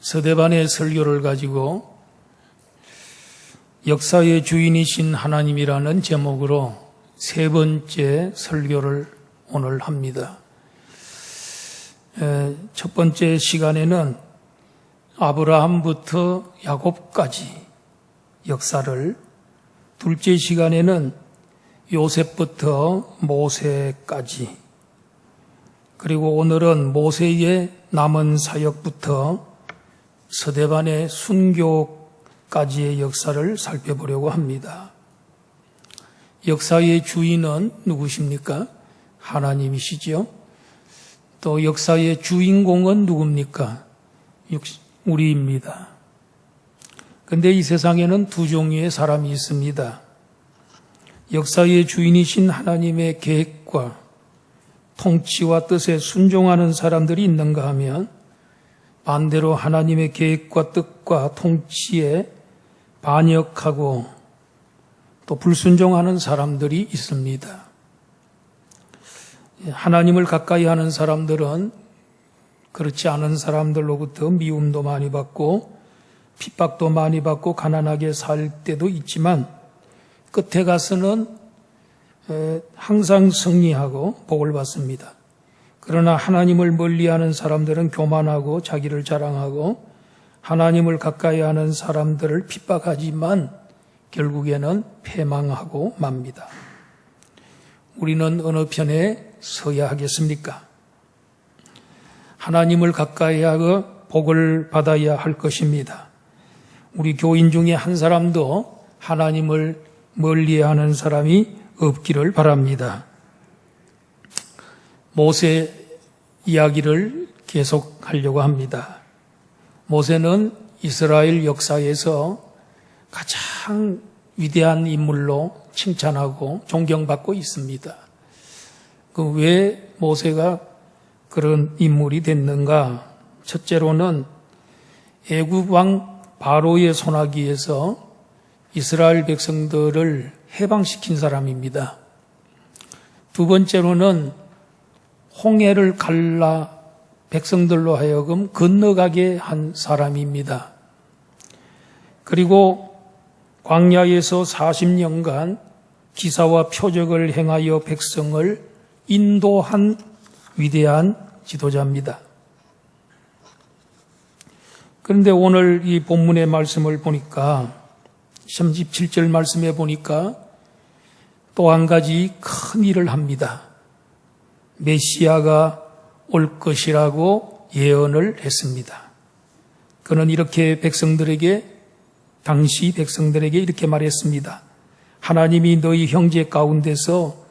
서대반의 설교를 가지고 역사의 주인이신 하나님이라는 제목으로 세 번째 설교를 오늘 합니다. 첫 번째 시간에는 아브라함부터 야곱까지 역사를, 둘째 시간에는 요셉부터 모세까지, 그리고 오늘은 모세의 남은 사역부터 서대반의 순교까지의 역사를 살펴보려고 합니다. 역사의 주인은 누구십니까? 하나님이시죠. 또 역사의 주인공은 누굽니까? 우리입니다. 그런데 이 세상에는 두 종류의 사람이 있습니다. 역사의 주인이신 하나님의 계획과 통치와 뜻에 순종하는 사람들이 있는가 하면 반대로 하나님의 계획과 뜻과 통치에 반역하고 또 불순종하는 사람들이 있습니다. 하나님을 가까이 하는 사람들은 그렇지 않은 사람들로부터 미움도 많이 받고 핍박도 많이 받고 가난하게 살 때도 있지만 끝에 가서는 항상 승리하고 복을 받습니다. 그러나 하나님을 멀리하는 사람들은 교만하고 자기를 자랑하고 하나님을 가까이 하는 사람들을 핍박하지만 결국에는 패망하고 맙니다. 우리는 어느 편에 서야 하겠습니까? 하나님을 가까이 하고 복을 받아야 할 것입니다. 우리 교인 중에 한 사람도 하나님을 멀리하는 사람이 없기를 바랍니다. 모세 이야기를 계속하려고 합니다. 모세는 이스라엘 역사에서 가장 위대한 인물로 칭찬하고 존경받고 있습니다. 왜 모세가 그런 인물이 됐는가? 첫째로는 애굽 왕 바로의 손아귀에서 이스라엘 백성들을 해방시킨 사람입니다. 두 번째로는 홍해를 갈라 백성들로 하여금 건너가게 한 사람입니다. 그리고 광야에서 40년간 기사와 표적을 행하여 백성을 인도한 위대한 지도자입니다. 그런데 오늘 이 본문의 말씀을 보니까 37절 말씀에 보니까 또 한 가지 큰 일을 합니다. 메시아가 올 것이라고 예언을 했습니다. 그는 이렇게 당시 백성들에게 이렇게 말했습니다. 하나님이 너희 형제 가운데서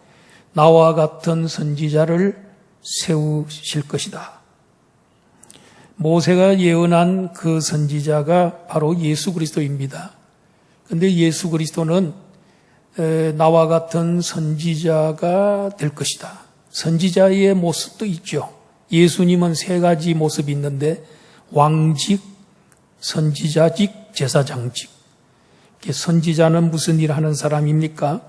나와 같은 선지자를 세우실 것이다. 모세가 예언한 그 선지자가 바로 예수 그리스도입니다. 그런데 예수 그리스도는 나와 같은 선지자가 될 것이다. 선지자의 모습도 있죠. 예수님은 세 가지 모습이 있는데 왕직, 선지자직, 제사장직. 선지자는 무슨 일을 하는 사람입니까?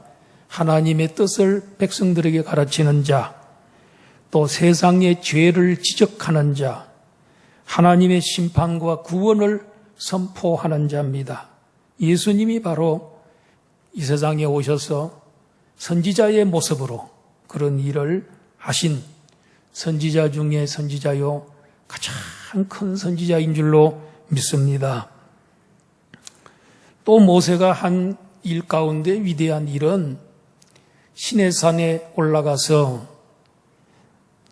하나님의 뜻을 백성들에게 가르치는 자, 또 세상의 죄를 지적하는 자, 하나님의 심판과 구원을 선포하는 자입니다. 예수님이 바로 이 세상에 오셔서 선지자의 모습으로 그런 일을 하신 선지자 중에 선지자요 가장 큰 선지자인 줄로 믿습니다. 또 모세가 한 일 가운데 위대한 일은 시내산에 올라가서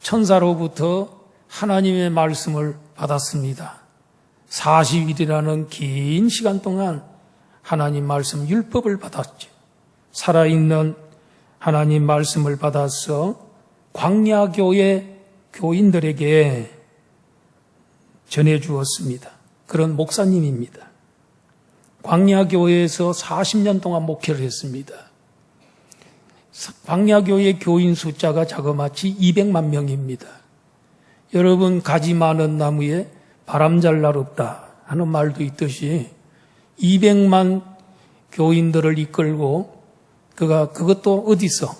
천사로부터 하나님의 말씀을 받았습니다. 40일이라는 긴 시간 동안 하나님 말씀 율법을 받았죠. 살아있는 하나님 말씀을 받아서 광야교회 교인들에게 전해주었습니다. 그런 목사님입니다. 광야교회에서 40년 동안 목회를 했습니다. 광야교회 교인 숫자가 자그마치 200만 명입니다. 여러분, 가지 많은 나무에 바람 잘 날 없다 하는 말도 있듯이 200만 교인들을 이끌고 그것도 어디서?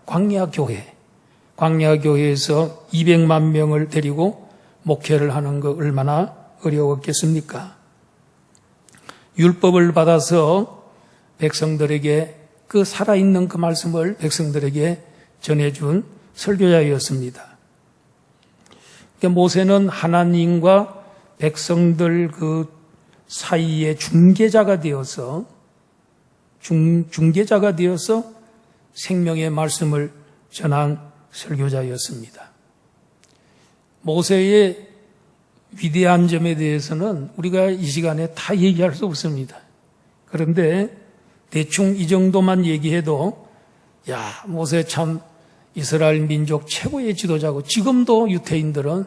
광야교회. 광야교회에서 200만 명을 데리고 목회를 하는 거 얼마나 어려웠겠습니까? 율법을 받아서 백성들에게 그 살아있는 그 말씀을 백성들에게 전해준 설교자였습니다. 그러니까 모세는 하나님과 백성들 그 사이에 중개자가 되어서 중개자가 되어서 생명의 말씀을 전한 설교자였습니다. 모세의 위대한 점에 대해서는 우리가 이 시간에 다 얘기할 수 없습니다. 그런데 대충 이 정도만 얘기해도 모세 참 이스라엘 민족 최고의 지도자고, 지금도 유태인들은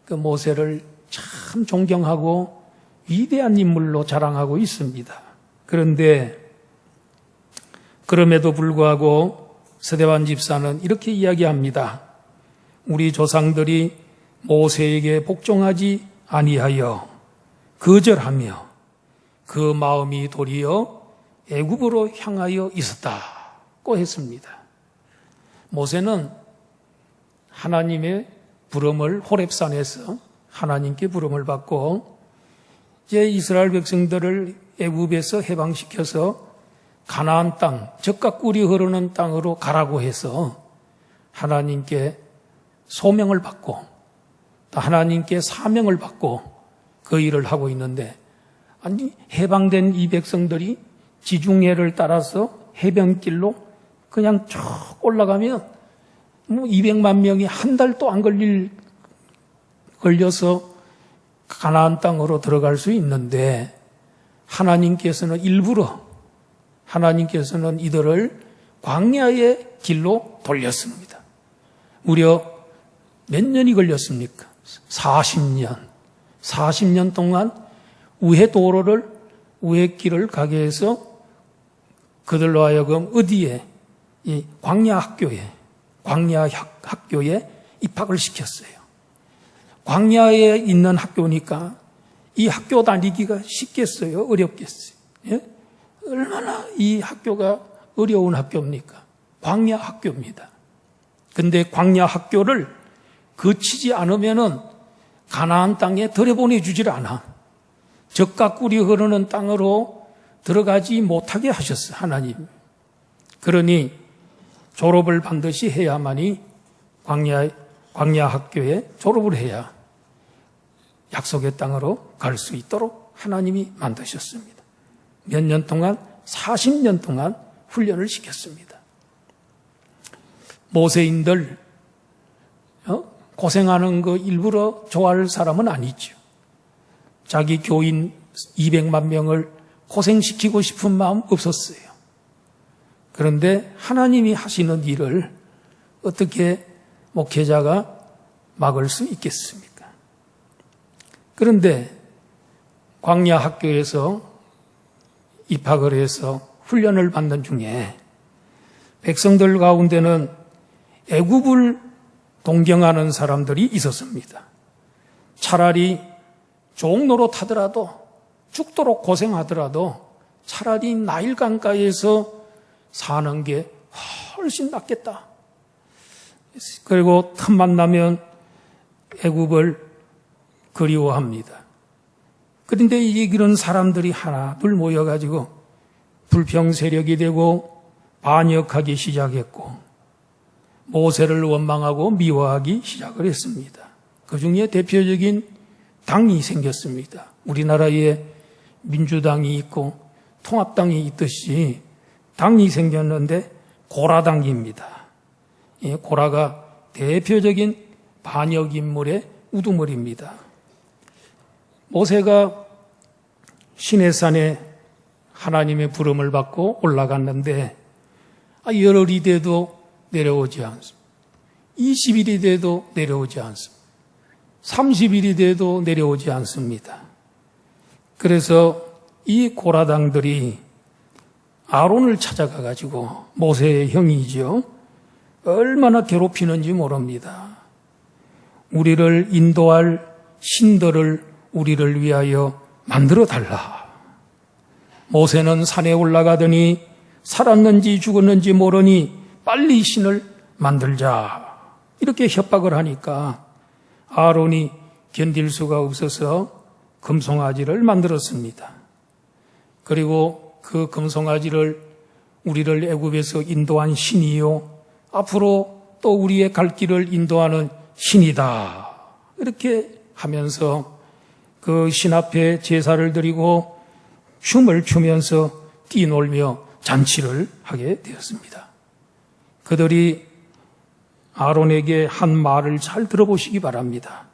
그 모세를 참 존경하고 위대한 인물로 자랑하고 있습니다. 그런데 그럼에도 불구하고 서대환 집사는 이렇게 이야기합니다. 우리 조상들이 모세에게 복종하지 아니하여 거절하며 그 마음이 도리어 애굽으로 향하여 있었다고 했습니다. 모세는 하나님의 부름을 호렙산에서 하나님께 부름을 받고 이제 이스라엘 백성들을 애굽에서 해방시켜서 가나안 땅, 젖과 꿀이 흐르는 땅으로 가라고 해서 하나님께 소명을 받고 또 하나님께 사명을 받고 그 일을 하고 있는데, 아니 해방된 이 백성들이 지중해를 따라서 해변길로 그냥 쭉 올라가면 200만 명이 한 달도 안 걸려서 가나안 땅으로 들어갈 수 있는데, 하나님께서는 이들을 광야의 길로 돌렸습니다. 무려 몇 년이 걸렸습니까? 40년 동안 우회길을 가게 해서 그들로 하여금 어디에? 이 광야 학교에 입학을 시켰어요. 광야에 있는 학교니까 이 학교 다니기가 쉽겠어요? 어렵겠어요? 예? 얼마나 이 학교가 어려운 학교입니까? 광야 학교입니다. 근데 광야 학교를 거치지 않으면은 가나안 땅에 들여보내주질 않아. 젖과 꿀이 흐르는 땅으로 들어가지 못하게 하셨어요, 하나님. 그러니 졸업을 반드시 해야만이 광야 학교에 졸업을 해야 약속의 땅으로 갈 수 있도록 하나님이 만드셨습니다. 몇 년 동안, 40년 동안 훈련을 시켰습니다. 모세인들 고생하는 거 일부러 좋아할 사람은 아니죠. 자기 교인 200만 명을 고생시키고 싶은 마음 없었어요. 그런데 하나님이 하시는 일을 어떻게 목회자가 막을 수 있겠습니까? 그런데 광야 학교에서 입학을 해서 훈련을 받는 중에 백성들 가운데는 애굽을 동경하는 사람들이 있었습니다. 차라리 종로로 타더라도 죽도록 고생하더라도 차라리 나일 강가에서 사는 게 훨씬 낫겠다. 그리고 틈만 나면 애굽을 그리워합니다. 그런데 이런 사람들이 하나 둘 모여가지고 불평 세력이 되고 반역하기 시작했고 모세를 원망하고 미워하기 시작을 했습니다. 그 중에 대표적인 당이 생겼습니다. 우리나라에 민주당이 있고 통합당이 있듯이 당이 생겼는데 고라당입니다. 고라가 대표적인 반역 인물의 우두머리입니다. 모세가 시내산에 하나님의 부름을 받고 올라갔는데 열흘이 돼도 내려오지 않습니다. 20일이 돼도 내려오지 않습니다. 30일이 돼도 내려오지 않습니다. 그래서 이 고라당들이 아론을 찾아가 가지고 모세의 형이죠. 얼마나 괴롭히는지 모릅니다. 우리를 인도할 신들을 우리를 위하여 만들어 달라. 모세는 산에 올라가더니 살았는지 죽었는지 모르니 빨리 신을 만들자. 이렇게 협박을 하니까 아론이 견딜 수가 없어서 금송아지를 만들었습니다. 그리고 그 금송아지를 우리를 애굽에서 인도한 신이요, 앞으로 또 우리의 갈 길을 인도하는 신이다. 이렇게 하면서 그 신 앞에 제사를 드리고 춤을 추면서 뛰놀며 잔치를 하게 되었습니다. 그들이 아론에게 한 말을 잘 들어보시기 바랍니다.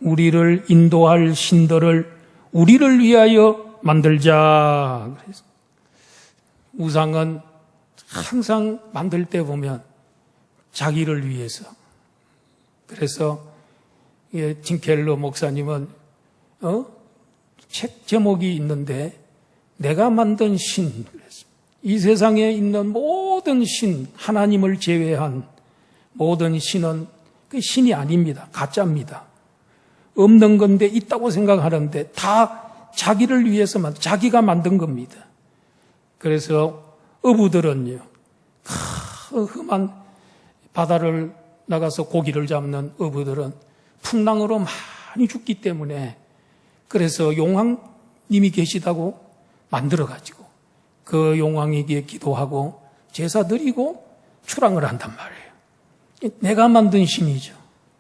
우리를 인도할 신들을 우리를 위하여 만들자. 우상은 항상 만들 때 보면 자기를 위해서. 그래서 팀켈러 목사님은 책 제목이 있는데 내가 만든 신. 이 세상에 있는 모든 신, 하나님을 제외한 모든 신은 그 신이 아닙니다. 가짜입니다. 없는 건데 있다고 생각하는데 다 자기를 위해서만, 자기가 만든 겁니다. 그래서 어부들은요, 험한 바다를 나가서 고기를 잡는 어부들은 풍랑으로 많이 죽기 때문에 그래서 용왕님이 계시다고 만들어가지고 그 용왕에게 기도하고 제사 드리고 출항을 한단 말이에요. 내가 만든 신이죠.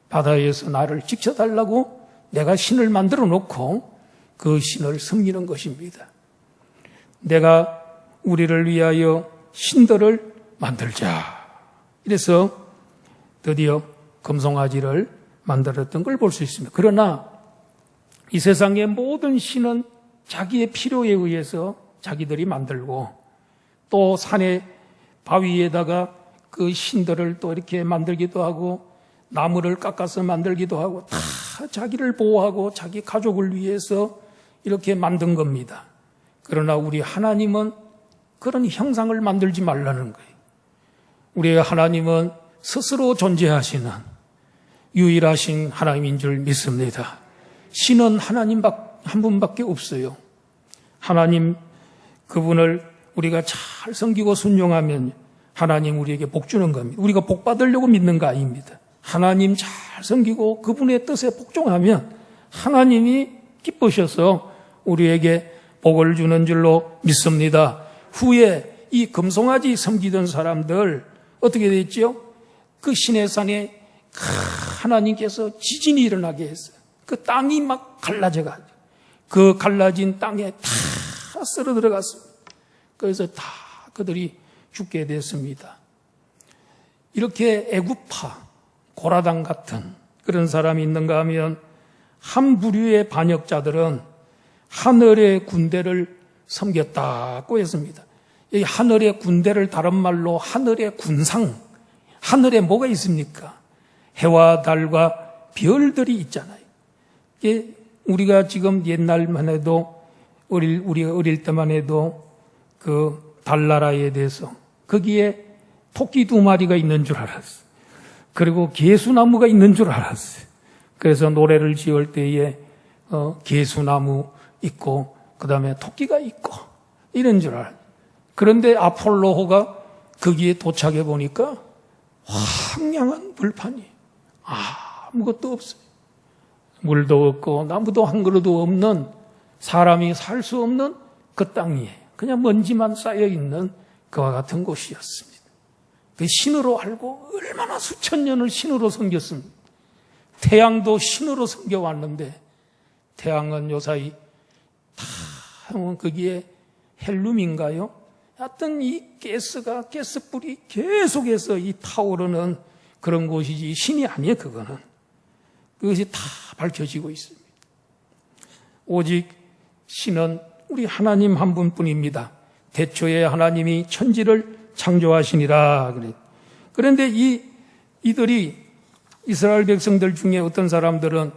바다에서 나를 지켜달라고 내가 신을 만들어 놓고 그 신을 섬기는 것입니다. 내가 우리를 위하여 신들을 만들자. 이래서 드디어 금송아지를 만들었던 걸 볼 수 있습니다. 그러나 이 세상의 모든 신은 자기의 필요에 의해서 자기들이 만들고 또 산의 바위에다가 그 신들을 또 이렇게 만들기도 하고 나무를 깎아서 만들기도 하고 다 자기를 보호하고 자기 가족을 위해서 이렇게 만든 겁니다. 그러나 우리 하나님은 그런 형상을 만들지 말라는 거예요. 우리 하나님은 스스로 존재하시는 유일하신 하나님인 줄 믿습니다. 신은 하나님 한 분밖에 없어요. 하나님 그분을 우리가 잘 섬기고 순종하면 하나님 우리에게 복 주는 겁니다. 우리가 복 받으려고 믿는 거 아닙니다. 하나님 잘 섬기고 그분의 뜻에 복종하면 하나님이 기쁘셔서 우리에게 복을 주는 줄로 믿습니다. 후에 이 금송아지 섬기던 사람들 어떻게 됐죠? 그 시내산에 하나님께서 지진이 일어나게 했어요. 그 땅이 막 갈라져가지고 그 갈라진 땅에 다 쓸어 들어갔습니다. 그래서 다 그들이 죽게 됐습니다. 이렇게 애굽파, 고라당 같은 그런 사람이 있는가 하면 한 부류의 반역자들은 하늘의 군대를 섬겼다고 했습니다. 이 하늘의 군대를 다른 말로 하늘의 군상, 하늘에 뭐가 있습니까? 해와 달과 별들이 있잖아요. 우리가 지금 옛날만 해도 우리가 어릴 때만 해도 그 달나라에 대해서 거기에 토끼 2마리가 있는 줄 알았어요. 그리고 개수나무가 있는 줄 알았어요. 그래서 노래를 지을 때에 개수나무 있고 그 다음에 토끼가 있고 이런 줄 알았어요. 그런데 아폴로호가 거기에 도착해 보니까 황량한 물판이 아무것도 없어요. 물도 없고 나무도 한 그루도 없는, 사람이 살 수 없는 그 땅이에요. 그냥 먼지만 쌓여있는 그와 같은 곳이었습니다. 그 신으로 알고 얼마나 수천 년을 신으로 섬겼습니다. 태양도 신으로 섬겨왔는데 태양은 요사이 다 거기에 헬륨인가요? 하여튼 이 가스불이 계속해서 이 타오르는 그런 곳이지 신이 아니에요. 그거는. 그것이 다 밝혀지고 있습니다. 오직 신은 우리 하나님 한 분뿐입니다. 태초에 하나님이 천지를 창조하시니라. 그런데 이들이 이스라엘 백성들 중에 어떤 사람들은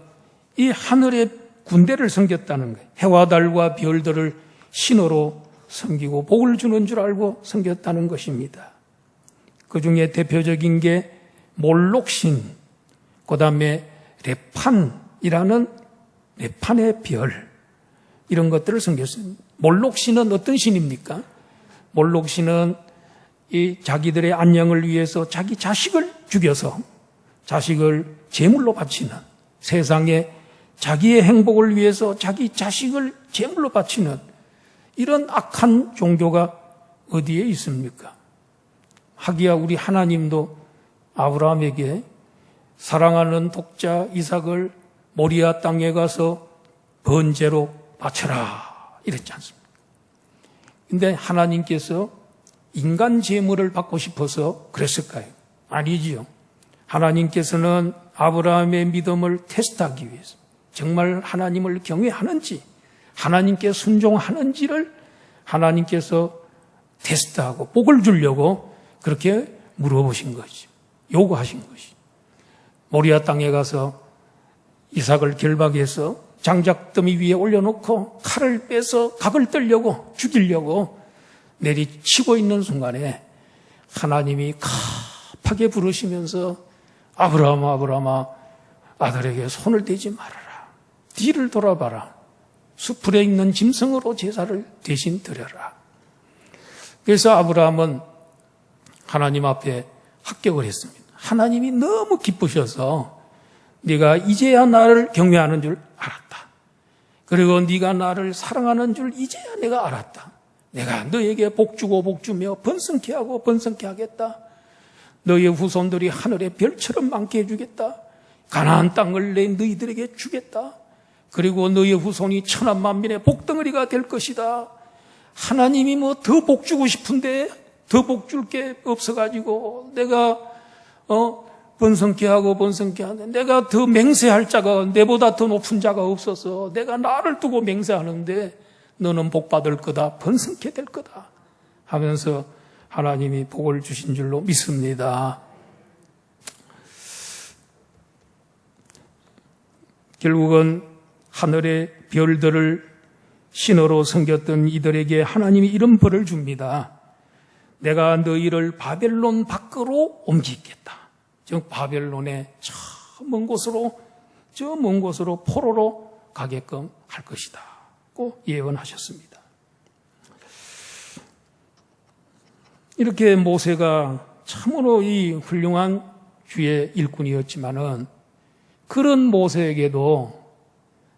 이 하늘의 군대를 섬겼다는 거예요. 해와 달과 별들을 신으로 섬기고 복을 주는 줄 알고 섬겼다는 것입니다. 그 중에 대표적인 게 몰록신, 그 다음에 레판이라는 레판의 별, 이런 것들을 섬겼습니다. 몰록신은 어떤 신입니까? 몰록신은 이 자기들의 안녕을 위해서 자기 자식을 죽여서 자식을 제물로 바치는, 세상에 자기의 행복을 위해서 자기 자식을 제물로 바치는 이런 악한 종교가 어디에 있습니까? 하기야 우리 하나님도 아브라함에게 사랑하는 독자 이삭을 모리아 땅에 가서 번제로 바쳐라 이랬지 않습니까? 근데 하나님께서 인간 제물을 받고 싶어서 그랬을까요? 아니지요. 하나님께서는 아브라함의 믿음을 테스트하기 위해서 정말 하나님을 경외하는지 하나님께 순종하는지를 하나님께서 테스트하고 복을 주려고 그렇게 물어보신 것이죠. 요구하신 것이죠. 모리아 땅에 가서 이삭을 결박해서 장작더미 위에 올려놓고 칼을 빼서 각을 떨려고 죽이려고 내리치고 있는 순간에 하나님이 급하게 부르시면서 아브라함아 아브라함아 아들에게 손을 대지 말아라. 뒤를 돌아봐라. 수풀에 있는 짐승으로 제사를 대신 드려라. 그래서 아브라함은 하나님 앞에 합격을 했습니다. 하나님이 너무 기쁘셔서 네가 이제야 나를 경외하는 줄 알았다. 그리고 네가 나를 사랑하는 줄 이제야 내가 알았다. 내가 너에게 복주고 복주며 번성케 하고 번성케 하겠다. 너의 후손들이 하늘의 별처럼 많게 해주겠다. 가나안 땅을 내 너희들에게 주겠다. 그리고 너의 후손이 천한 만민의 복덩어리가 될 것이다. 하나님이 뭐 더 복주고 싶은데 더 복줄 게 없어가지고 내가 번성케 하고 번성케 하는데 내가 더 맹세할 자가 내보다 더 높은 자가 없어서 내가 나를 두고 맹세하는데 너는 복받을 거다. 번성케 될 거다. 하면서 하나님이 복을 주신 줄로 믿습니다. 결국은 하늘의 별들을 신으로 섬겼던 이들에게 하나님이 이런 벌을 줍니다. 내가 너희를 바벨론 밖으로 옮기겠다. 즉 바벨론의 저 먼 곳으로 포로로 가게끔 할 것이다. 고 예언하셨습니다. 이렇게 모세가 참으로 이 훌륭한 주의 일꾼이었지만은 그런 모세에게도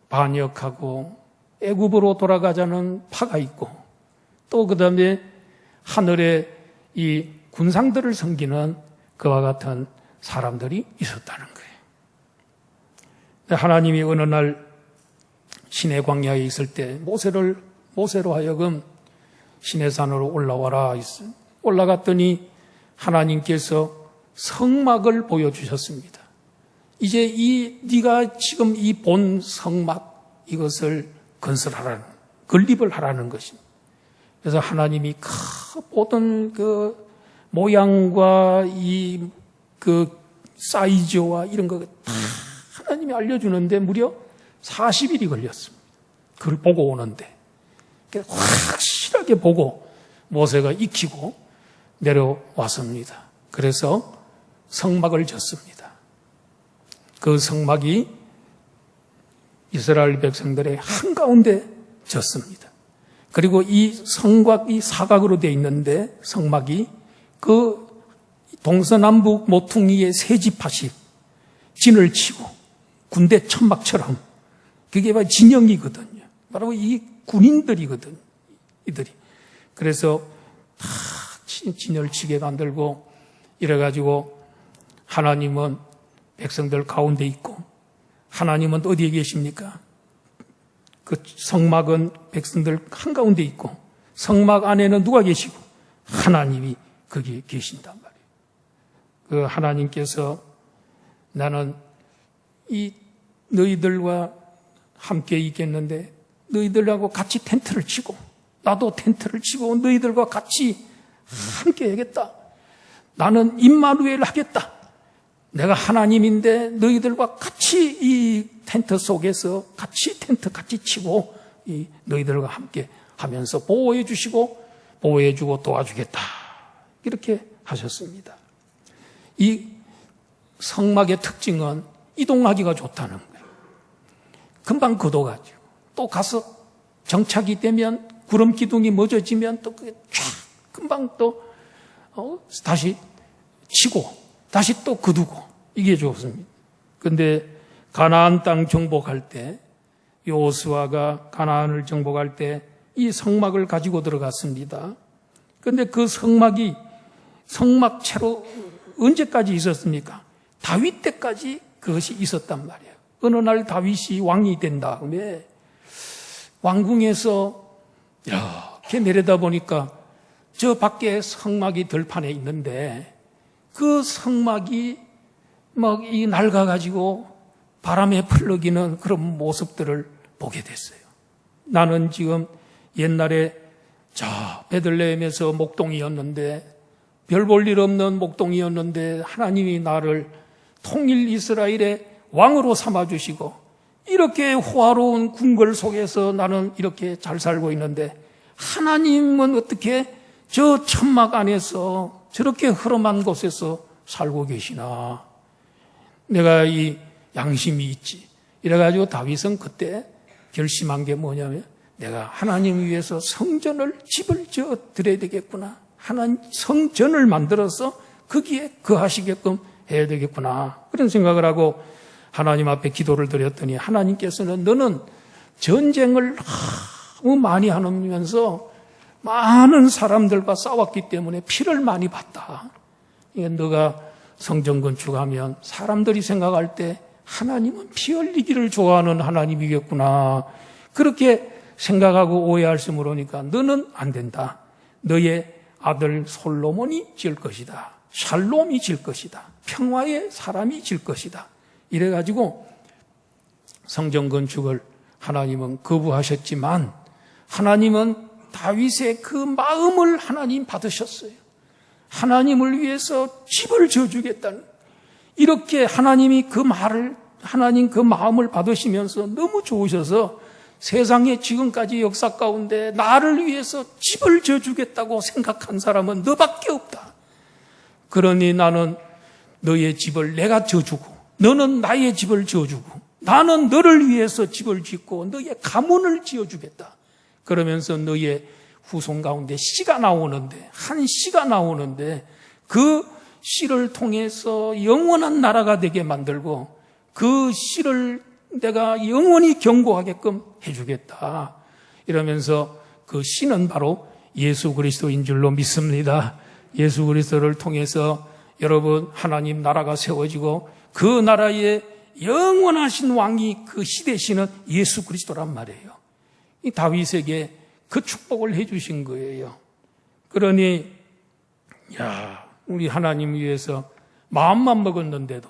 반역하고 애굽으로 돌아가자는 파가 있고 또 그 다음에 하늘의 이 군상들을 섬기는 그와 같은 사람들이 있었다는 거예요. 하나님이 어느 날 시내 광야에 있을 때 모세로 하여금 시내산으로 올라와라 했어요. 올라갔더니 하나님께서 성막을 보여주셨습니다. 이제 네가 지금 이 본 성막 이것을 건설하라는 건립을 하라는 것입니다. 그래서 하나님이 모든 그 모양과 이 그 사이즈와 이런 거 다 하나님이 알려주는데 무려 40일이 걸렸습니다. 그걸 보고 오는데 확실하게 보고 모세가 익히고 내려왔습니다. 그래서 성막을 졌습니다. 그 성막이 이스라엘 백성들의 한가운데 졌습니다. 그리고 이 성곽이 사각으로 되어 있는데 성막이 그 동서남북 모퉁이의 세 지파씩 진을 치고 군대 천막처럼 그게 바로 진영이거든요. 바로 이 군인들이거든요. 이들이. 그래서 다 진을 치게 만들고 이래가지고 하나님은 백성들 가운데 있고 하나님은 어디에 계십니까? 그 성막은 백성들 한가운데 있고 성막 안에는 누가 계시고 하나님이 거기에 계신단 말이에요. 그 하나님께서 나는 이 너희들과 함께 있겠는데 너희들하고 같이 텐트를 치고 나도 텐트를 치고 너희들과 같이 함께 하겠다. 나는 임마누엘 하겠다. 내가 하나님인데 너희들과 같이 이 텐트 속에서 텐트 같이 치고 이 너희들과 함께 하면서 보호해 주고 도와주겠다. 이렇게 하셨습니다. 이 성막의 특징은 이동하기가 좋다는 거예요. 금방 걷어가죠. 또 가서 정착이 되면 구름 기둥이 멎어지면 또 그게 쫙 금방 또 다시 치고 다시 또 거두고 이게 좋습니다. 그런데 가나안 땅 정복할 때, 여호수아가 가나안을 정복할 때 이 성막을 가지고 들어갔습니다. 그런데 그 성막채로 언제까지 있었습니까? 다윗 때까지 그것이 있었단 말이에요. 어느 날 다윗이 왕이 된 다음에 왕궁에서 이렇게 내려다 보니까 저 밖에 성막이 들판에 있는데 그 성막이 막 이 낡아가지고 바람에 풀러기는 그런 모습들을 보게 됐어요. 나는 지금 옛날에 저 베들레헴에서 목동이었는데 별 볼 일 없는 목동이었는데 하나님이 나를 통일 이스라엘의 왕으로 삼아주시고 이렇게 호화로운 궁궐 속에서 나는 이렇게 잘 살고 있는데 하나님은 어떻게 저 천막 안에서 저렇게 흐름한 곳에서 살고 계시나. 내가 이 양심이 있지. 이래가지고 다윗은 그때 결심한 게 뭐냐면 내가 하나님 위해서 집을 지어 드려야 되겠구나. 하나님 성전을 만들어서 거기에 거하시게끔 해야 되겠구나. 그런 생각을 하고 하나님 앞에 기도를 드렸더니 하나님께서는 너는 전쟁을 너무 많이 하면서 많은 사람들과 싸웠기 때문에 피를 많이 봤다. 너가 성전 건축하면 사람들이 생각할 때 하나님은 피 흘리기를 좋아하는 하나님이겠구나. 그렇게 생각하고 오해할 수 모르니까 너는 안 된다. 너의 아들 솔로몬이 질 것이다. 샬롬이 질 것이다. 평화의 사람이 질 것이다. 이래가지고 성전 건축을 하나님은 거부하셨지만 하나님은 다윗의 그 마음을 하나님 받으셨어요. 하나님을 위해서 집을 지어주겠다는 이렇게 하나님 그 마음을 받으시면서 너무 좋으셔서 세상에 지금까지 역사 가운데 나를 위해서 집을 지어주겠다고 생각한 사람은 너밖에 없다. 그러니 나는 너의 집을 내가 지어주고 너는 나의 집을 지어주고 나는 너를 위해서 집을 짓고 너의 가문을 지어주겠다. 그러면서 너의 후손 가운데 씨가 나오는데 한 씨가 나오는데 그 씨를 통해서 영원한 나라가 되게 만들고 그 씨를 내가 영원히 경고하게끔 해주겠다. 이러면서 그 씨는 바로 예수 그리스도인 줄로 믿습니다. 예수 그리스도를 통해서 여러분 하나님 나라가 세워지고 그 나라의 영원하신 왕이 그 시대시는 예수 그리스도란 말이에요. 이 다윗에게 그 축복을 해주신 거예요. 그러니 우리 하나님 위해서 마음만 먹었는데도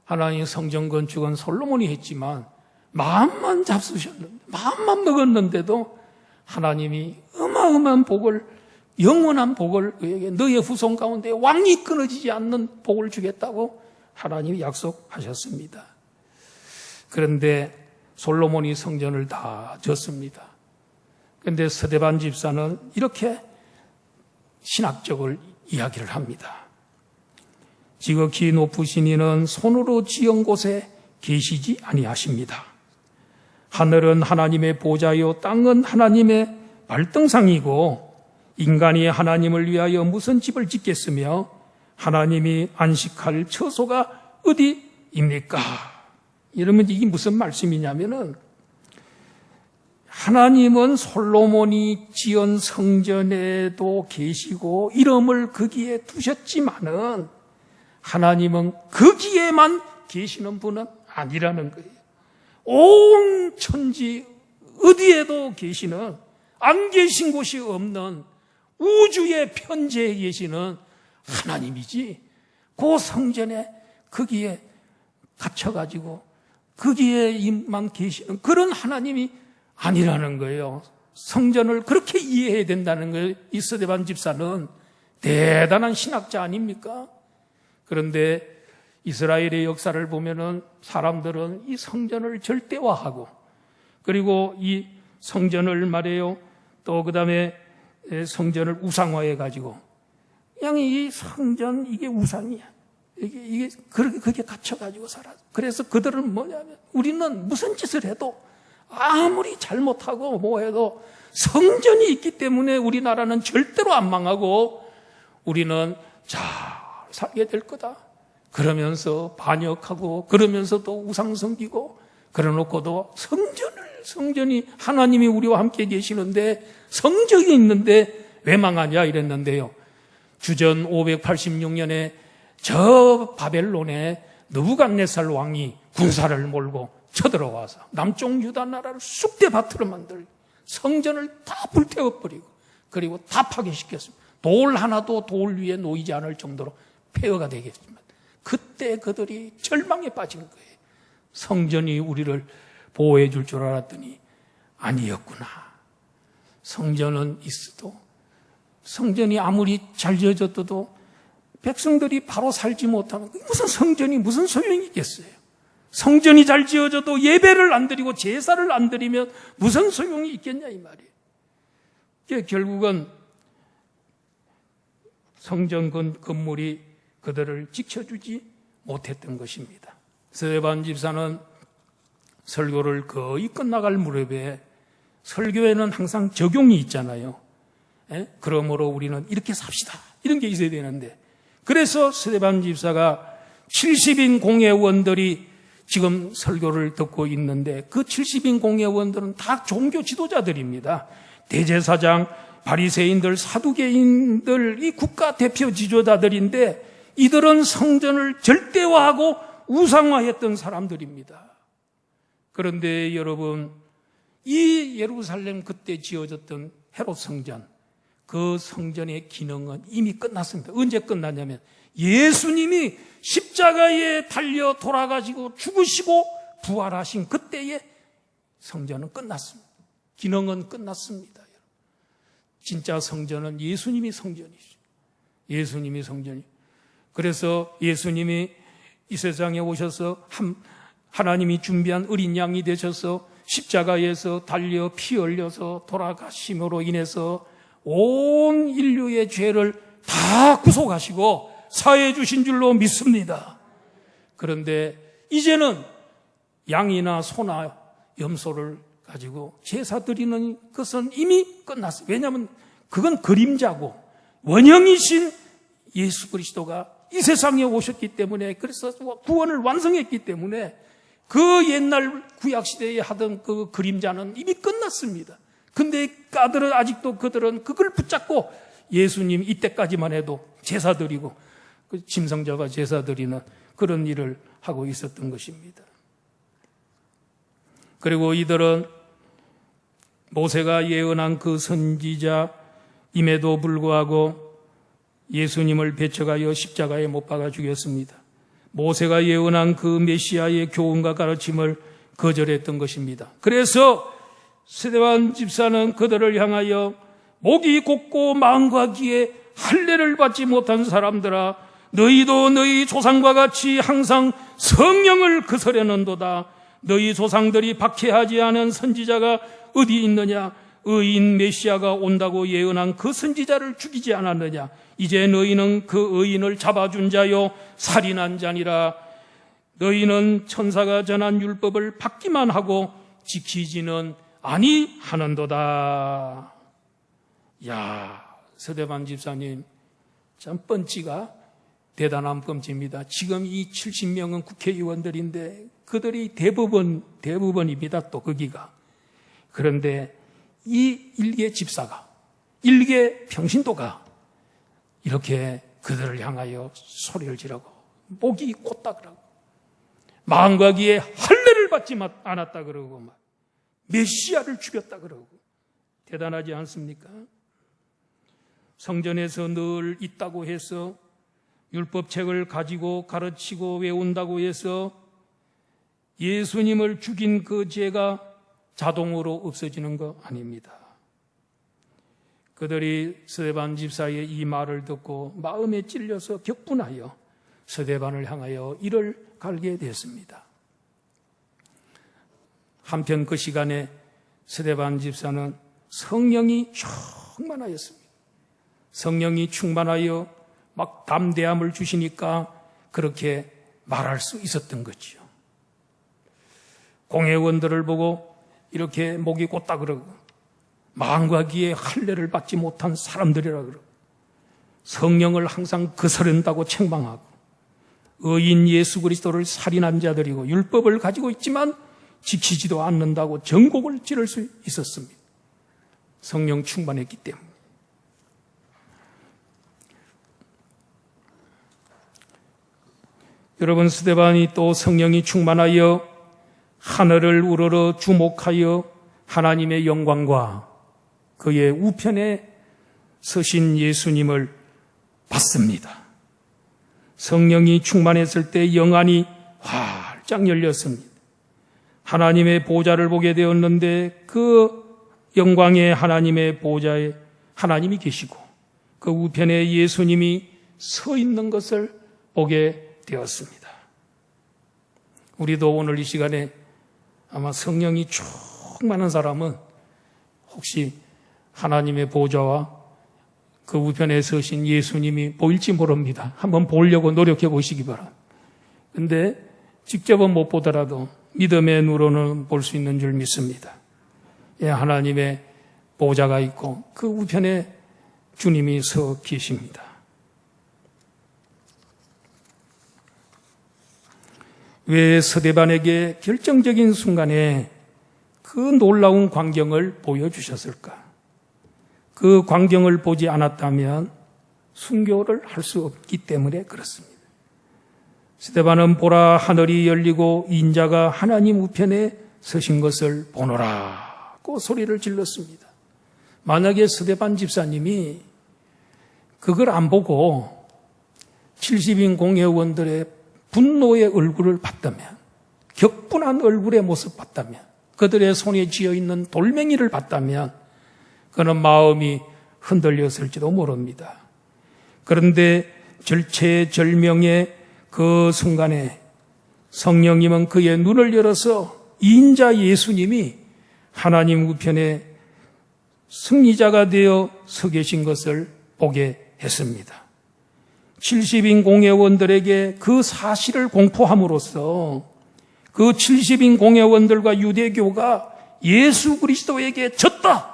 하나님 성전 건축은 솔로몬이 했지만 마음만 잡수셨는데 마음만 먹었는데도 하나님이 어마어마한 복을 영원한 복을 그에게 너의 후손 가운데 왕이 끊어지지 않는 복을 주겠다고 하나님이 약속하셨습니다. 그런데 솔로몬이 성전을 다 졌습니다. 그런데 스데반 집사는 이렇게 신학적을 이야기를 합니다. 지극히 높으신 이는 손으로 지은 곳에 계시지 아니하십니다. 하늘은 하나님의 보좌요 땅은 하나님의 발등상이고 인간이 하나님을 위하여 무슨 집을 짓겠으며 하나님이 안식할 처소가 어디입니까? 이러면 이게 무슨 말씀이냐면은 하나님은 솔로몬이 지은 성전에도 계시고 이름을 거기에 두셨지만은 하나님은 거기에만 계시는 분은 아니라는 거예요. 온 천지 어디에도 계시는 안 계신 곳이 없는 우주의 편재에 계시는 하나님이지 그 성전에 거기에 갇혀가지고 거기에만 계시는 그런 하나님이 아니라는 거예요. 성전을 그렇게 이해해야 된다는 거예요. 이 스데반 집사는 대단한 신학자 아닙니까? 그런데 이스라엘의 역사를 보면은 사람들은 이 성전을 절대화하고 그리고 이 성전을 말해요. 또 그 다음에 성전을 우상화해 가지고 그냥 이 성전 이게 우상이야. 이게 그렇게 갇혀가지고 살아. 그래서 그들은 뭐냐면 우리는 무슨 짓을 해도 아무리 잘못하고 뭐 해도 성전이 있기 때문에 우리나라는 절대로 안 망하고 우리는 잘 살게 될 거다. 그러면서 반역하고 그러면서 또 우상 섬기고 그래놓고도 성전이 하나님이 우리와 함께 계시는데 성전이 있는데 왜 망하냐 이랬는데요. 주전 586년에 저 바벨론에 느부갓네살 왕이 군사를 몰고 쳐들어와서 남쪽 유다 나라를 쑥대밭으로 만들고 성전을 다 불태워버리고 그리고 다 파괴시켰습니다. 돌 하나도 돌 위에 놓이지 않을 정도로 폐허가 되겠지만 그때 그들이 절망에 빠진 거예요. 성전이 우리를 보호해 줄 줄 알았더니 아니었구나. 성전은 있어도 성전이 아무리 잘 지어졌어도 백성들이 바로 살지 못하면 무슨 성전이 무슨 소용이 있겠어요. 성전이 잘 지어져도 예배를 안 드리고 제사를 안 드리면 무슨 소용이 있겠냐 이 말이에요. 결국은 성전 건물이 그들을 지켜주지 못했던 것입니다. 스데반 집사는 설교를 거의 끝나갈 무렵에 설교에는 항상 적용이 있잖아요. 그러므로 우리는 이렇게 삽시다. 이런 게 있어야 되는데 그래서 스데반 집사가 70인 공회원들이 지금 설교를 듣고 있는데 그 70인 공회원들은 다 종교 지도자들입니다. 대제사장, 바리새인들, 사두개인들, 이 국가 대표 지도자들인데 이들은 성전을 절대화하고 우상화했던 사람들입니다. 그런데 여러분, 이 예루살렘 그때 지어졌던 헤롯 성전, 그 성전의 기능은 이미 끝났습니다. 언제 끝났냐면 예수님이 십자가에 달려 돌아가시고 죽으시고 부활하신 그때의 성전은 끝났습니다. 기능은 끝났습니다. 진짜 성전은 예수님이 성전이죠. 예수님이 성전이. 그래서 예수님이 이 세상에 오셔서 하나님이 준비한 어린 양이 되셔서 십자가에서 달려 피 흘려서 돌아가심으로 인해서 온 인류의 죄를 다 구속하시고 사해 주신 줄로 믿습니다. 그런데 이제는 양이나 소나 염소를 가지고 제사 드리는 것은 이미 끝났어요. 왜냐하면 그건 그림자고 원형이신 예수 그리스도가 이 세상에 오셨기 때문에 그래서 구원을 완성했기 때문에 그 옛날 구약시대에 하던 그 그림자는 이미 끝났습니다. 근데 아직도 그들은 그걸 붙잡고 예수님 이때까지만 해도 제사 드리고 그 짐승자가 제사 드리는 그런 일을 하고 있었던 것입니다. 그리고 이들은 모세가 예언한 그 선지자임에도 불구하고 예수님을 배척하여 십자가에 못 박아 죽였습니다. 모세가 예언한 그 메시아의 교훈과 가르침을 거절했던 것입니다. 그래서 스데반 집사는 그들을 향하여 목이 곧고 마음과 귀에 할례를 받지 못한 사람들아, 너희도 너희 조상과 같이 항상 성령을 거스르는도다. 너희 조상들이 박해하지 않은 선지자가 어디 있느냐? 의인 메시아가 온다고 예언한 그 선지자를 죽이지 않았느냐? 이제 너희는 그 의인을 잡아준 자요 살인한 자니라. 너희는 천사가 전한 율법을 받기만 하고 지키지는 아니하는도다. 야, 스데반 집사님 참 뻔치가 대단한 뻔치입니다. 지금 이 70명은 국회의원들인데 그들이 대부분입니다. 또 거기가. 그런데 이 일개 집사가, 일개 평신도가 이렇게 그들을 향하여 소리를 지르고 목이 곧다 그러고 마음과 귀에 할례를 받지 않았다 그러고 막 메시아를 죽였다 그러고 대단하지 않습니까? 성전에서 늘 있다고 해서 율법책을 가지고 가르치고 외운다고 해서 예수님을 죽인 그 죄가 자동으로 없어지는 거 아닙니다. 그들이 스데반 집사의 이 말을 듣고 마음에 찔려서 격분하여 스데반을 향하여 이를 갈게 됐습니다. 한편 그 시간에 스데반 집사는 성령이 충만하였습니다. 성령이 충만하여 막 담대함을 주시니까 그렇게 말할 수 있었던 거죠. 공회원들을 보고 이렇게 목이 곧다 그러고 마음과 귀에 할례를 받지 못한 사람들이라 그러고 성령을 항상 거스른다고 책망하고 의인 예수 그리스도를 살인한 자들이고 율법을 가지고 있지만 지키지도 않는다고 전곡을 지를 수 있었습니다. 성령 충만했기 때문에. 여러분, 스데반이 또 성령이 충만하여 하늘을 우러러 주목하여 하나님의 영광과 그의 우편에 서신 예수님을 봤습니다. 성령이 충만했을 때 영안이 활짝 열렸습니다. 하나님의 보좌를 보게 되었는데 그 영광의 하나님의 보좌에 하나님이 계시고 그 우편에 예수님이 서 있는 것을 보게 되었습니다. 우리도 오늘 이 시간에 아마 성령이 충만한 사람은 혹시 하나님의 보좌와 그 우편에 서신 예수님이 보일지 모릅니다. 한번 보려고 노력해 보시기 바랍니다. 근데 직접은 못 보더라도 믿음의 눈으로는 볼 수 있는 줄 믿습니다. 예, 하나님의 보좌가 있고 그 우편에 주님이 서 계십니다. 왜 스데반에게 결정적인 순간에 그 놀라운 광경을 보여주셨을까? 그 광경을 보지 않았다면 순교를 할 수 없기 때문에 그렇습니다. 스데반은 보라 하늘이 열리고 인자가 하나님 우편에 서신 것을 보노라고 소리를 질렀습니다. 만약에 스데반 집사님이 그걸 안 보고 70인 공회원들의 분노의 얼굴을 봤다면, 격분한 얼굴의 모습 봤다면, 그들의 손에 쥐어있는 돌멩이를 봤다면 그는 마음이 흔들렸을지도 모릅니다. 그런데 절체절명의 그 순간에 성령님은 그의 눈을 열어서 인자 예수님이 하나님 우편에 승리자가 되어 서 계신 것을 보게 했습니다. 70인 공회원들에게 그 사실을 공포함으로써 그 70인 공회원들과 유대교가 예수 그리스도에게 졌다.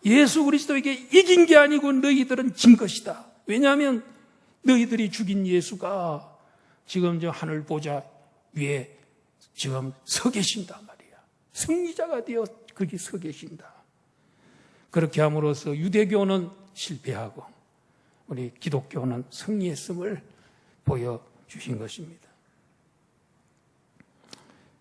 예수 그리스도에게 이긴 게 아니고 너희들은 진 것이다. 왜냐하면 너희들이 죽인 예수가 지금 저 하늘 보좌 위에 지금 서 계신단 말이야. 승리자가 되어 거기 서 계신다. 그렇게 함으로써 유대교는 실패하고 우리 기독교는 승리했음을 보여주신 것입니다.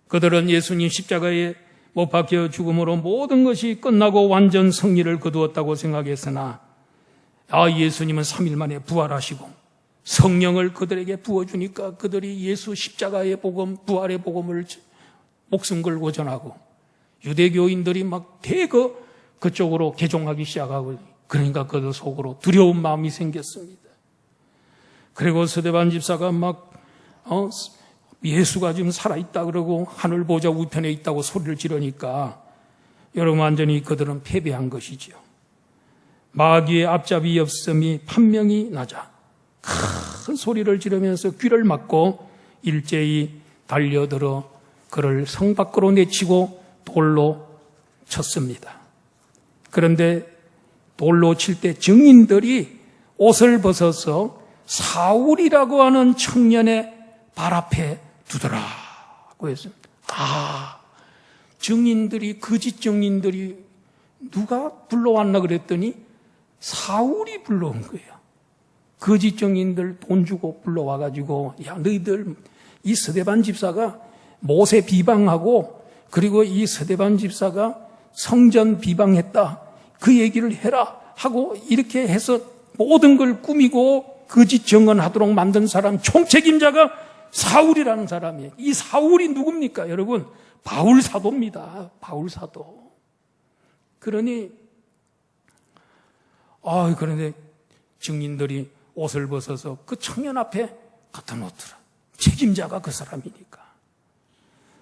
그들은 예수님 십자가에 못 박혀 죽음으로 모든 것이 끝나고 완전 승리를 거두었다고 생각했으나 예수님은 3일 만에 부활하시고 성령을 그들에게 부어주니까 그들이 예수 십자가의 복음, 부활의 복음을 목숨 걸고 전하고 유대교인들이 막 대거 그쪽으로 개종하기 시작하고 그러니까 그들 속으로 두려운 마음이 생겼습니다. 그리고 스데반 집사가 막 예수가 지금 살아있다 그러고 하늘 보좌 우편에 있다고 소리를 지르니까 여러분 완전히 그들은 패배한 것이죠. 마귀의 앞잡이 없음이 판명이 나자 큰 소리를 지르면서 귀를 막고 일제히 달려들어 그를 성 밖으로 내치고 돌로 쳤습니다. 그런데 돌로 칠 때 증인들이 옷을 벗어서 사울이라고 하는 청년의 발 앞에 두더라고 했습니다. 증인들이, 거짓 증인들이 누가 불러왔나 그랬더니 사울이 불러온 거예요. 거짓 증인들 돈 주고 불러와가지고 너희들 이 스데반 집사가 모세 비방하고 그리고 이 스데반 집사가 성전 비방했다. 그 얘기를 해라 하고 이렇게 해서 모든 걸 꾸미고 거짓 증언하도록 만든 사람 총책임자가 사울이라는 사람이에요. 이 사울이 누굽니까? 여러분, 바울 사도입니다. 바울 사도. 그러니 그런데 증인들이 옷을 벗어서 그 청년 앞에 갖다 놓더라. 책임자가 그 사람이니까.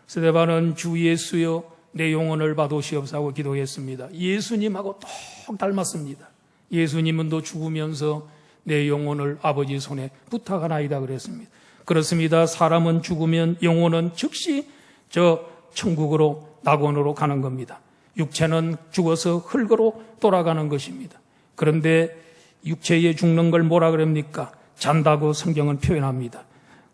스데반은 주 예수여 내 영혼을 받으시옵소서 기도했습니다. 예수님하고 똑 닮았습니다. 예수님은 또 죽으면서 내 영혼을 아버지 손에 부탁하나이다 그랬습니다. 그렇습니다. 사람은 죽으면 영혼은 즉시 저 천국으로 낙원으로 가는 겁니다. 육체는 죽어서 흙으로 돌아가는 것입니다. 그런데 육체에 죽는 걸 뭐라 그럽니까? 잔다고 성경은 표현합니다.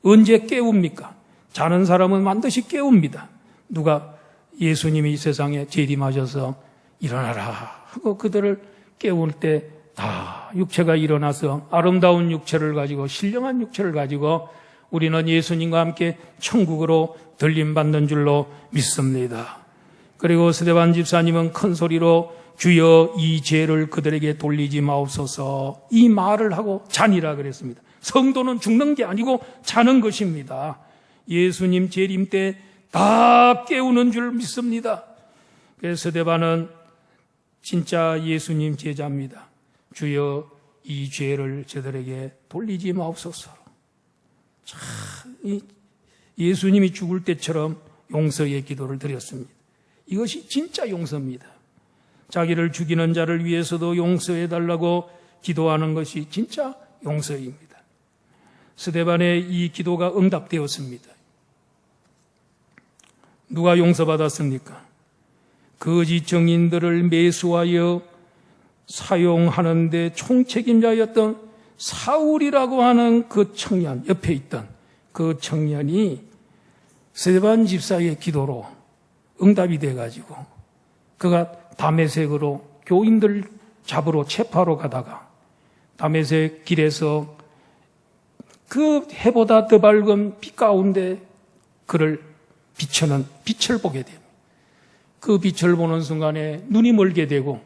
언제 깨웁니까? 자는 사람은 반드시 깨웁니다. 누가 예수님이 세상에 재림하셔서 일어나라 하고 그들을 깨울 때 다 육체가 일어나서 아름다운 육체를 가지고 신령한 육체를 가지고 우리는 예수님과 함께 천국으로 들림받는 줄로 믿습니다. 그리고 스데반 집사님은 큰 소리로 주여 이 죄를 그들에게 돌리지 마옵소서 이 말을 하고 자니라 그랬습니다. 성도는 죽는 게 아니고 자는 것입니다. 예수님 재림 때 다 깨우는 줄 믿습니다. 그래서 스데반은 진짜 예수님 제자입니다. 주여 이 죄를 저들에게 돌리지 마옵소서. 참 예수님이 죽을 때처럼 용서의 기도를 드렸습니다. 이것이 진짜 용서입니다. 자기를 죽이는 자를 위해서도 용서해달라고 기도하는 것이 진짜 용서입니다. 스데반의 이 기도가 응답되었습니다. 누가 용서받았습니까? 거짓 정인들을 매수하여 사용하는데 총책임자였던 사울이라고 하는 그 청년, 옆에 있던 그 청년이 스데반 집사의 기도로 응답이 돼가지고 그가 다메섹으로 교인들 잡으러 체포하러 가다가 다메섹 길에서 그 해보다 더 밝은 빛 가운데 그를 비추는 빛을 보게 됩니다. 그 빛을 보는 순간에 눈이 멀게 되고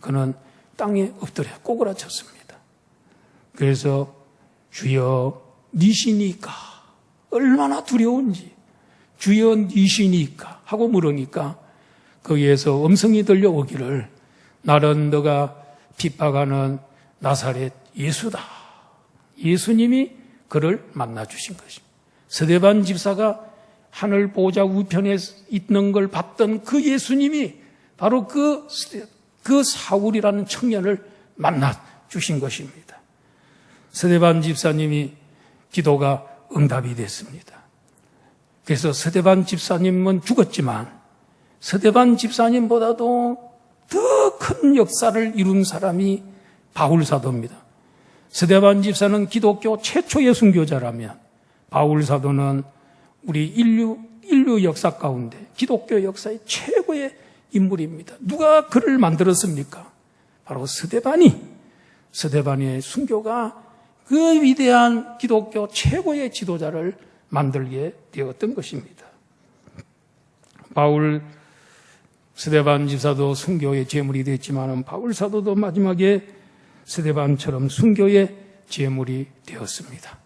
그는 땅에 엎드려 꼬그라쳤습니다. 그래서 주여 니시니까 얼마나 두려운지 주여 니시니까 하고 물으니까 거기에서 음성이 들려오기를 나는 너가 핍박하는 나사렛 예수다. 예수님이 그를 만나주신 것입니다. 스데반 집사가 하늘 보좌 우편에 있는 걸 봤던 그 예수님이 바로 그 사울이라는 청년을 만나주신 것입니다. 스데반 집사님이 기도가 응답이 됐습니다. 그래서 스데반 집사님은 죽었지만 스데반 집사님보다도 더 큰 역사를 이룬 사람이 바울 사도입니다. 스데반 집사는 기독교 최초의 순교자라면 바울 사도는 우리 인류 역사 가운데 기독교 역사의 최고의 인물입니다. 누가 그를 만들었습니까? 바로 스데반의 순교가 그 위대한 기독교 최고의 지도자를 만들게 되었던 것입니다. 스데반 집사도 순교의 제물이 됐지만 바울 사도도 마지막에 스데반처럼 순교의 제물이 되었습니다.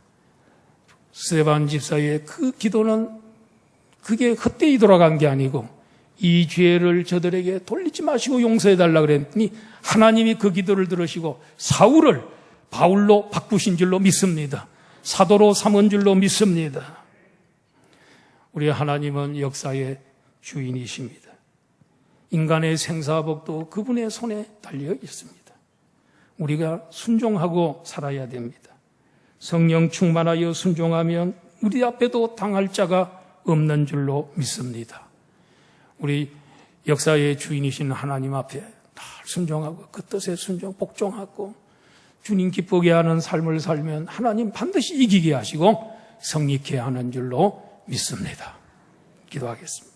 스데반 집사의 그 기도는 그게 헛되이 돌아간 게 아니고 이 죄를 저들에게 돌리지 마시고 용서해달라 그랬더니 하나님이 그 기도를 들으시고 사울을 바울로 바꾸신 줄로 믿습니다. 사도로 삼은 줄로 믿습니다. 우리 하나님은 역사의 주인이십니다. 인간의 생사복도 그분의 손에 달려 있습니다. 우리가 순종하고 살아야 됩니다. 성령 충만하여 순종하면 우리 앞에도 당할 자가 없는 줄로 믿습니다. 우리 역사의 주인이신 하나님 앞에 다 순종하고 그 뜻에 복종하고 주님 기쁘게 하는 삶을 살면 하나님 반드시 이기게 하시고 성립케 하는 줄로 믿습니다. 기도하겠습니다.